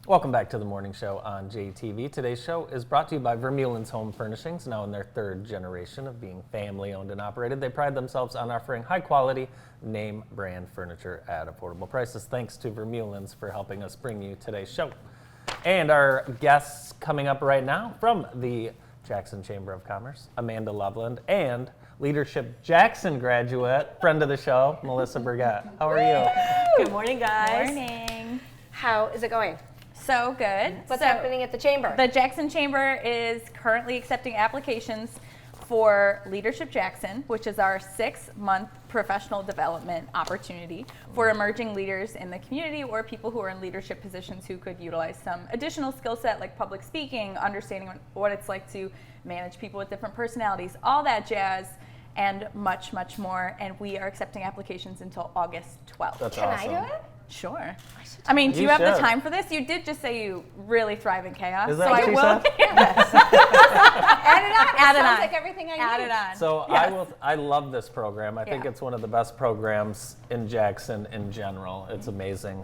Welcome back to the morning show on JTV. Today's show is brought to you by Vermeulen's Home Furnishings, now in their third generation of being family owned and operated. They pride themselves on offering high quality, name brand furniture at affordable prices. Thanks to Vermeulen's for helping us bring you today's show. And our guests coming up right now from the Jackson Chamber of Commerce, Amanda Loveland, and Leadership Jackson graduate, friend of the show, Melissa Burgett. How are you? Good morning, guys. Morning. How is it going? So good. What's happening at the Chamber? The Jackson Chamber is currently accepting applications for Leadership Jackson, which is our 6-month professional development opportunity for emerging leaders in the community or people who are in leadership positions who could utilize some additional skill set like public speaking, understanding what it's like to manage people with different personalities, all that jazz, and much, much more. And we are accepting applications until August 12th. That's Can awesome. I do it? Sure. I mean, do you You have the should. time for this? You did just say you really thrive in chaos. Is that so what I you will said? Add it on. Add it Sounds on. like everything I add need. it on. So Yes. I love this program. I think Yeah. it's one of the best programs in Jackson in general. It's amazing.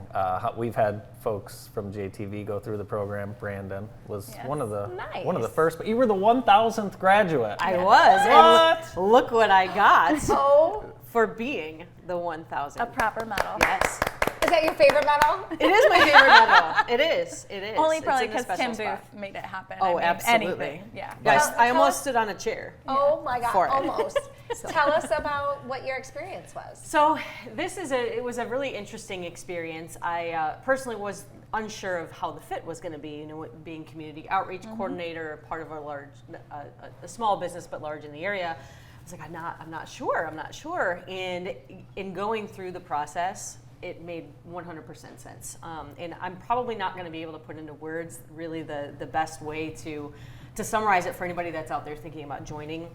We've had folks from JTV go through the program. Brandon was Yes. one of the Nice. first, but you were the 1,000th graduate. I was. What? And look what I got Oh, for being the 1,000. A proper medal. Yes. is that your favorite medal? It is my favorite medal. It is. It is. Only It's probably in a because special Tim spot. Booth made it happen. Oh, I mean, absolutely. Anything. Yeah. Yes, Tell- I tell almost us- stood on a chair. Oh my God, For it. almost. Tell us about what your experience was. So it was a really interesting experience. I personally was unsure of how the fit was going to be, being community outreach coordinator, part of a small business but large in the area. I was like, I'm not sure. And in going through the process, it made 100% sense. And I'm probably not going to be able to put into words really the best way to summarize it for anybody that's out there thinking about joining.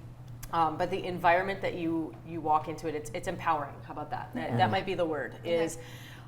But the environment that you walk into it's empowering. How about that? That might be the word.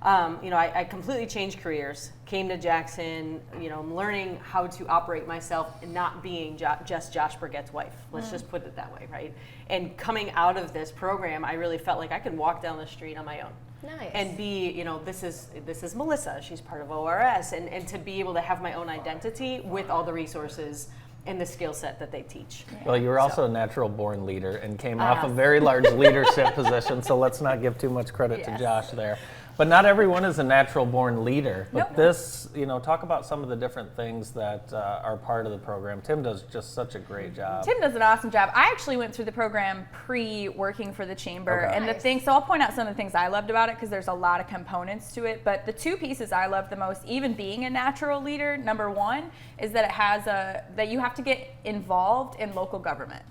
I completely changed careers, came to Jackson, I'm learning how to operate myself and not being just Josh Burgett's wife. Let's just put it that way, right? And coming out of this program, I really felt like I could walk down the street on my own. Nice. And be, this is Melissa, she's part of ORS, and to be able to have my own identity with all the resources and the skill set that they teach. Well, you were also a natural born leader and came off a very large leadership position, so let's not give too much credit to Yes. Josh there. But not everyone is a natural born leader. But Nope. this, talk about some of the different things that are part of the program. Tim does just such a great job. Tim does an awesome job. I actually went through the program pre-working for the chamber, Okay. and the Nice. thing. So I'll point out some of the things I loved about it because there's a lot of components to it. But the two pieces I love the most, even being a natural leader, number one is that it has that you have to get involved in local government.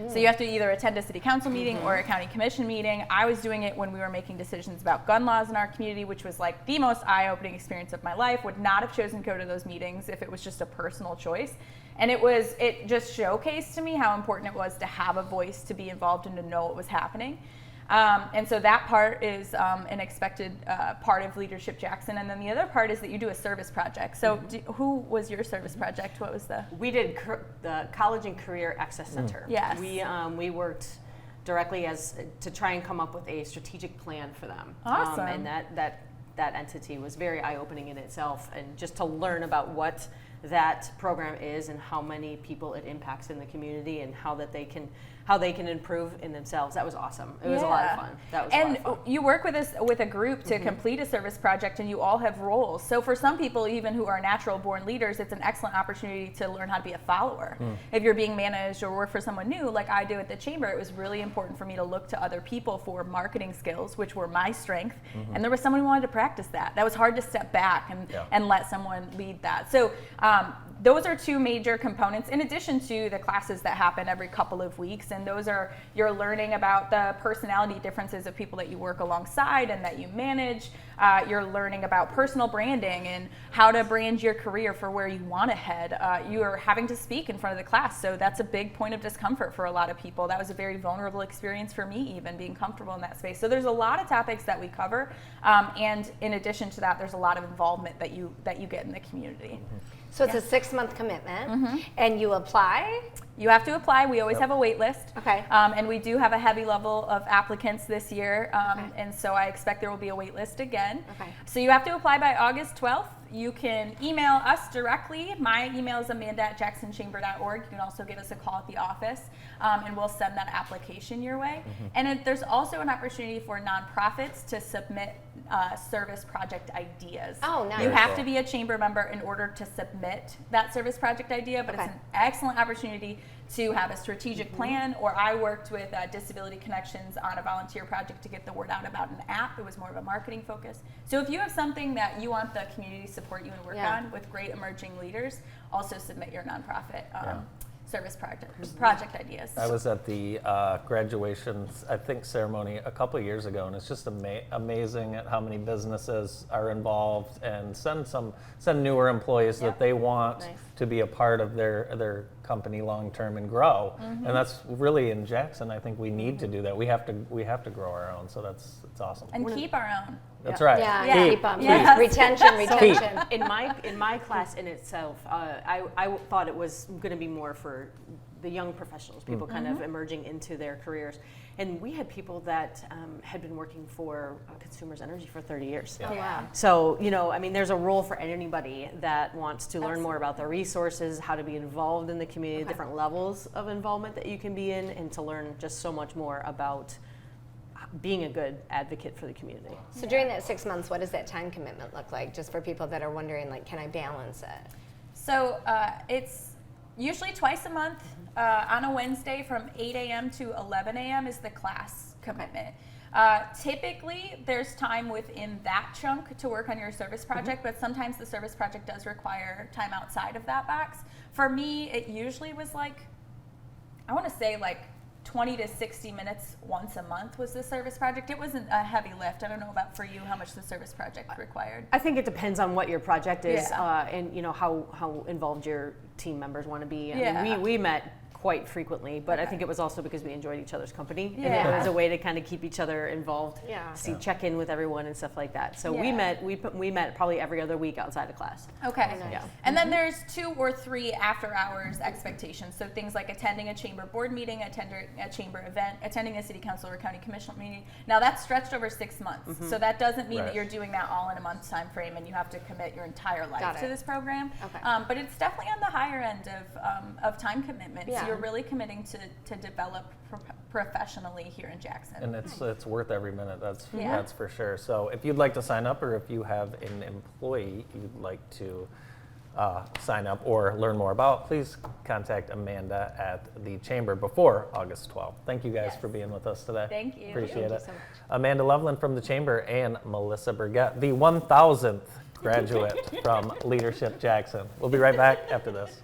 So you have to either attend a city council meeting or a county commission meeting. I was doing it when we were making decisions about gun laws in our community, which was like the most eye-opening experience of my life. Would not have chosen to go to those meetings if it was just a personal choice. And it just showcased to me how important it was to have a voice, to be involved, and to know what was happening. And so that part is an expected part of Leadership Jackson. And then the other part is that you do a service project. So who was your service project? What was the? We did the College and Career Access Center. Yes. We worked directly to try and come up with a strategic plan for them. Awesome. And that entity was very eye-opening in itself, and just to learn about what that program is and how many people it impacts in the community and how they can improve in themselves. That was awesome. It was a lot of fun. That was a lot of fun. You work with a group to complete a service project, and you all have roles. So for some people, even who are natural born leaders, it's an excellent opportunity to learn how to be a follower. If you're being managed or work for someone new, like I do at the chamber, it was really important for me to look to other people for marketing skills, which were my strength. And there was someone who wanted to practice that. That was hard to step back and let someone lead that. So those are two major components, in addition to the classes that happen every couple of weeks. And those are, you're learning about the personality differences of people that you work alongside and that you manage. You're learning about personal branding and how to brand your career for where you want to head. You are having to speak in front of the class, so that's a big point of discomfort for a lot of people. That was a very vulnerable experience for me, even being comfortable in that space. So there's a lot of topics that we cover, and in addition to that, there's a lot of involvement that you get in the community. So it's a 6-month commitment, and you apply. You have to apply. We always have a wait list. Okay. And we do have a heavy level of applicants this year. And so I expect there will be a wait list again. Okay. So you have to apply by August 12th. You can email us directly. My email is amanda@jacksonchamber.org. You can also give us a call at the office, and we'll send that application your way. And there's also an opportunity for nonprofits to submit service project ideas. Oh, nice. You Very have cool. to be a chamber member in order to submit that service project idea, but Okay. it's an excellent opportunity to have a strategic plan. Or I worked with Disability Connections on a volunteer project to get the word out about an app. It was more of a marketing focus. So if you have something that you want the community to support you and work Yeah. on with great emerging leaders, also submit your nonprofit Yeah. service project ideas. I was at the graduation, I think, ceremony a couple of years ago, and it's just amazing at how many businesses are involved and send newer employees Yeah. that they want Nice. to be a part of their company long term and grow. And that's really in Jackson. I think we need to do that. We have to grow our own. So it's awesome. And keep our own. That's Yeah. right. Yeah, Yeah. keep them. Yes. Retention. In my class in itself, I thought it was going to be more for the young professionals, people kind of emerging into their careers. And we had people that had been working for Consumers Energy for 30 years. Oh, wow. So, I mean, there's a role for anybody that wants to learn more about the resources, how to be involved in the community, different levels of involvement that you can be in, and to learn just so much more about being a good advocate for the community. So during that 6 months, what does that time commitment look like? Just for people that are wondering, like, can I balance it? So it's usually twice a month on a Wednesday from 8 a.m. to 11 a.m. is the class commitment. Typically, there's time within that chunk to work on your service project, but sometimes the service project does require time outside of that box. For me, it usually was like, I want to say like 20 to 60 minutes once a month was the service project. It wasn't a heavy lift. I don't know about for you how much the service project required. I think it depends on what your project is, Yeah. and how involved your team members want to be. I Yeah. mean, we met quite frequently, but I think it was also because we enjoyed each other's company, and Yeah. it was a way to kind of keep each other involved, Yeah. check in with everyone and stuff like that. So we Yeah. met probably every other week outside of class. Okay. Nice. Yeah. And then there's 2 or 3 after hours expectations. So things like attending a chamber board meeting, attending a chamber event, attending a city council or county commission meeting. Now that's stretched over 6 months. So that doesn't mean Right. that you're doing that all in a month's time frame and you have to commit your entire Got life it. to this program. Okay. But it's definitely on the higher end of time commitment. Yeah. So you're really committing to develop professionally here in Jackson. And it's worth every minute. That's Yeah. for sure. So if you'd like to sign up, or if you have an employee you'd like to sign up or learn more about, please contact Amanda at the Chamber before August 12th. Thank you guys Yes. for being with us today. Thank you. Appreciate Thank you it. so much. Amanda Loveland from the Chamber and Melissa Burgett, the 1,000th graduate from Leadership Jackson. We'll be right back after this.